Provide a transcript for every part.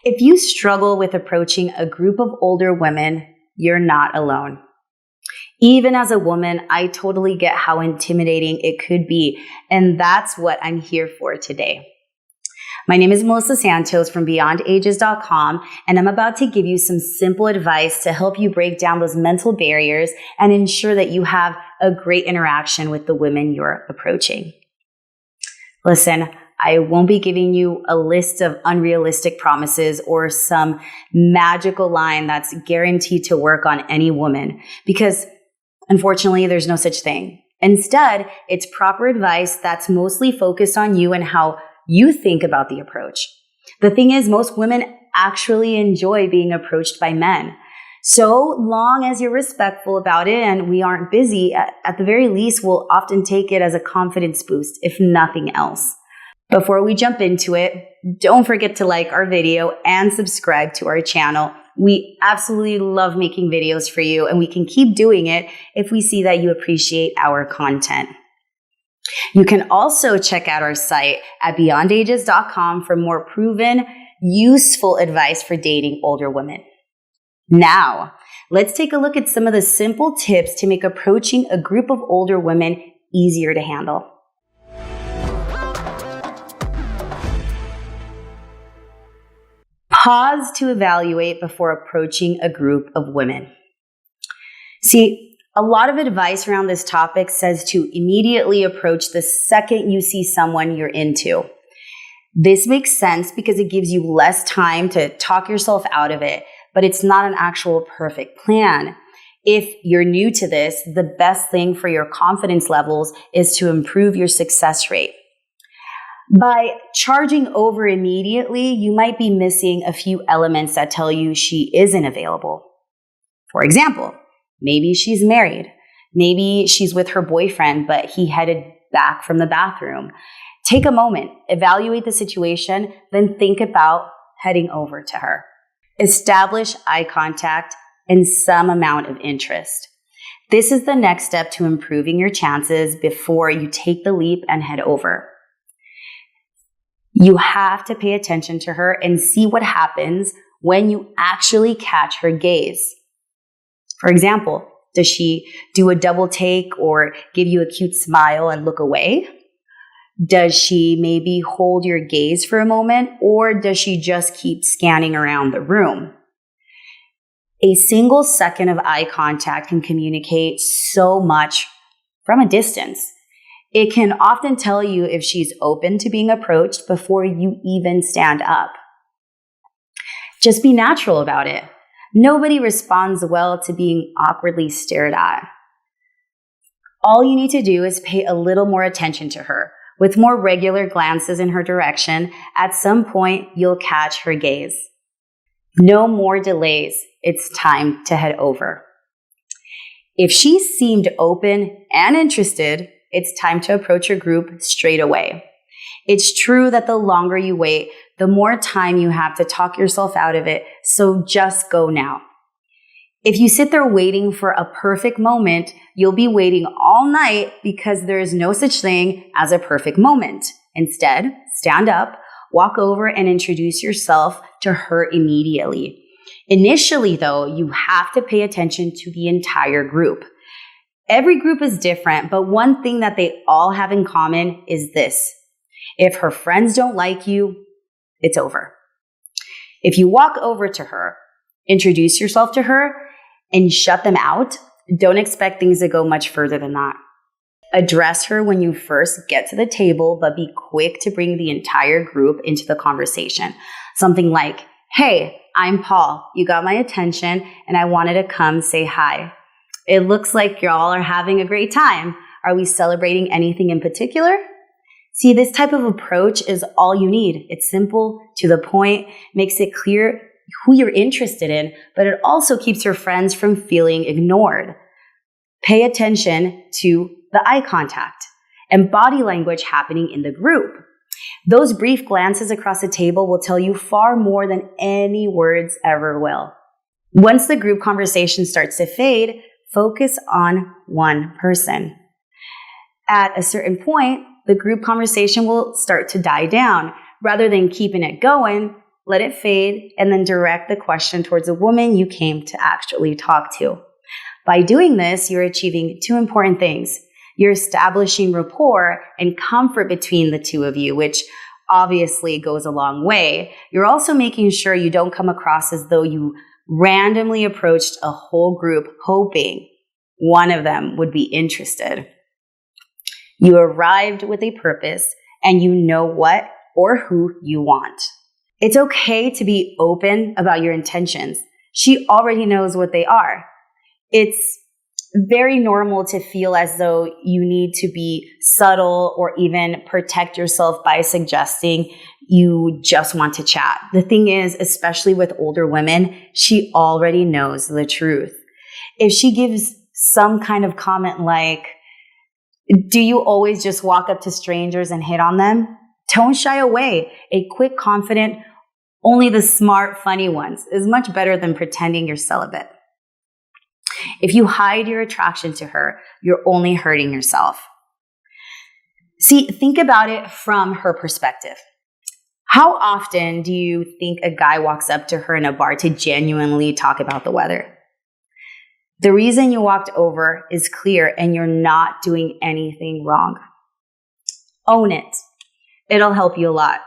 If you struggle with approaching a group of older women, you're not alone. Even as a woman, I totally get how intimidating it could be, and that's what I'm here for today. My name is Melissa Santos from BeyondAges.com, and I'm about to give you some simple advice to help you break down those mental barriers and ensure that you have a great interaction with the women you're approaching. Listen, I won't be giving you a list of unrealistic promises or some magical line that's guaranteed to work on any woman, because unfortunately, there's no such thing. Instead, it's proper advice that's mostly focused on you and how you think about the approach. The thing is, most women actually enjoy being approached by men. So long as you're respectful about it and we aren't busy, at the very least, we'll often take it as a confidence boost, if nothing else. Before we jump into it, don't forget to like our video and subscribe to our channel. We absolutely love making videos for you, and we can keep doing it if we see that you appreciate our content. You can also check out our site at BeyondAges.com for more proven, useful advice for dating older women. Now, let's take a look at some of the simple tips to make approaching a group of older women easier to handle. Pause to evaluate before approaching a group of women. See, a lot of advice around this topic says to immediately approach the second you see someone you're into. This makes sense because it gives you less time to talk yourself out of it, but it's not an actual perfect plan. If you're new to this, the best thing for your confidence levels is to improve your success rate. By charging over immediately, you might be missing a few elements that tell you she isn't available. For example, maybe she's married. Maybe she's with her boyfriend, but he headed back from the bathroom. Take a moment, evaluate the situation, then think about heading over to her. Establish eye contact and some amount of interest. This is the next step to improving your chances before you take the leap and head over. You have to pay attention to her and see what happens when you actually catch her gaze. For example, does she do a double take or give you a cute smile and look away? Does she maybe hold your gaze for a moment, or does she just keep scanning around the room? A single second of eye contact can communicate so much from a distance. It can often tell you if she's open to being approached before you even stand up. Just be natural about it. Nobody responds well to being awkwardly stared at. All you need to do is pay a little more attention to her. With more regular glances in her direction, at some point you'll catch her gaze. No more delays. It's time to head over. If she seemed open and interested, it's time to approach your group straight away. It's true that the longer you wait, the more time you have to talk yourself out of it, so just go now. If you sit there waiting for a perfect moment, you'll be waiting all night because there is no such thing as a perfect moment. Instead, stand up, walk over, and introduce yourself to her immediately. Initially, though, you have to pay attention to the entire group. Every group is different, but one thing that they all have in common is this. If her friends don't like you, it's over. If you walk over to her, introduce yourself to her, and shut them out, don't expect things to go much further than that. Address her when you first get to the table, but be quick to bring the entire group into the conversation. Something like, "Hey, I'm Paul. You got my attention, and I wanted to come say hi. It looks like y'all are having a great time. Are we celebrating anything in particular?" See, this type of approach is all you need. It's simple, to the point, makes it clear who you're interested in, but it also keeps your friends from feeling ignored. Pay attention to the eye contact and body language happening in the group. Those brief glances across the table will tell you far more than any words ever will. Once the group conversation starts to fade, focus on one person. At a certain point, the group conversation will start to die down. Rather than keeping it going, let it fade, and then direct the question towards a woman you came to actually talk to. By doing this, you're achieving two important things. You're establishing rapport and comfort between the two of you, which obviously goes a long way. You're also making sure you don't come across as though you randomly approached a whole group hoping one of them would be interested. You arrived with a purpose and you know what or who you want. It's okay to be open about your intentions. She already knows what they are. It's very normal to feel as though you need to be subtle or even protect yourself by suggesting you just want to chat. The thing is, especially with older women, she already knows the truth. If she gives some kind of comment like, do you always just walk up to strangers and hit on them? Don't shy away. A quick, confident, only the smart, funny ones is much better than pretending you're celibate. If you hide your attraction to her, you're only hurting yourself. See, think about it from her perspective. How often do you think a guy walks up to her in a bar to genuinely talk about the weather? The reason you walked over is clear and you're not doing anything wrong. Own it. It'll help you a lot.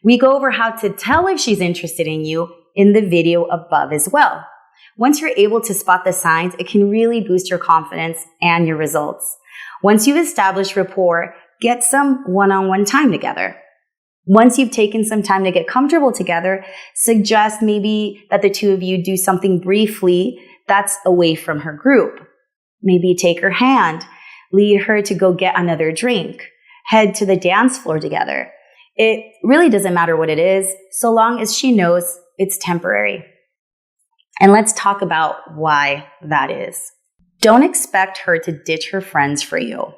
We go over how to tell if she's interested in you in the video above as well. Once you're able to spot the signs, it can really boost your confidence and your results. Once you've established rapport, get some one-on-one time together. Once you've taken some time to get comfortable together, suggest maybe that the two of you do something briefly that's away from her group. Maybe take her hand, lead her to go get another drink, head to the dance floor together. It really doesn't matter what it is, so long as she knows it's temporary. And let's talk about why that is. Don't expect her to ditch her friends for you.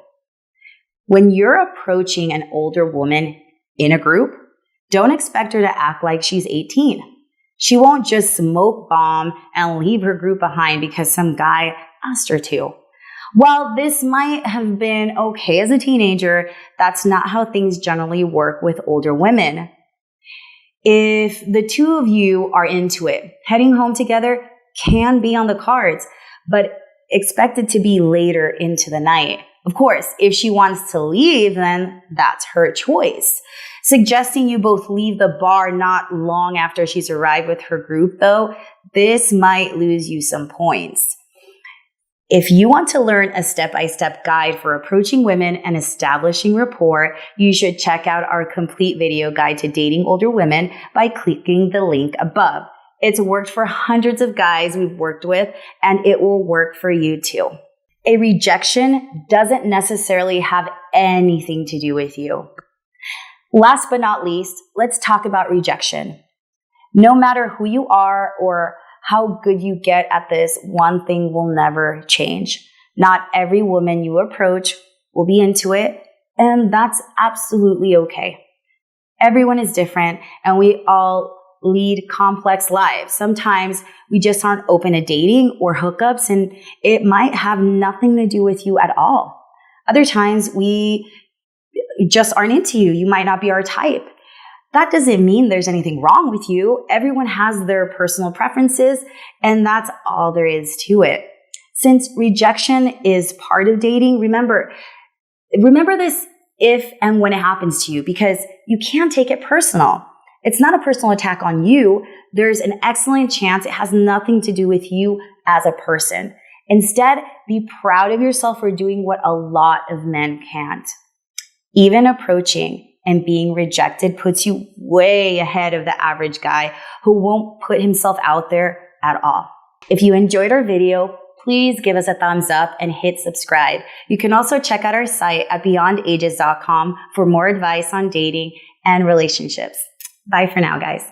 When you're approaching an older woman in a group, don't expect her to act like she's 18. She won't just smoke bomb and leave her group behind because some guy asked her to. While this might have been okay as a teenager, that's not how things generally work with older women. If the two of you are into it, heading home together can be on the cards, but expect it to be later into the night. Of course, if she wants to leave, then that's her choice. Suggesting you both leave the bar not long after she's arrived with her group, though, this might lose you some points. If you want to learn a step-by-step guide for approaching women and establishing rapport, you should check out our complete video guide to dating older women by clicking the link above. It's worked for hundreds of guys we've worked with, and it will work for you too. A rejection doesn't necessarily have anything to do with you. Last but not least, let's talk about rejection. No matter who you are or how good you get at this, one thing will never change. Not every woman you approach will be into it, and that's absolutely okay. Everyone is different, and we all lead complex lives. Sometimes we just aren't open to dating or hookups, and it might have nothing to do with you at all. Other times we just aren't into you. You might not be our type. That doesn't mean there's anything wrong with you. Everyone has their personal preferences, and that's all there is to it. Since rejection is part of dating, remember this if and when it happens to you, because you can't take it personal. It's not a personal attack on you. There's an excellent chance it has nothing to do with you as a person. Instead, be proud of yourself for doing what a lot of men can't. Even approaching and being rejected puts you way ahead of the average guy who won't put himself out there at all. If you enjoyed our video, please give us a thumbs up and hit subscribe. You can also check out our site at beyondages.com for more advice on dating and relationships. Bye for now, guys.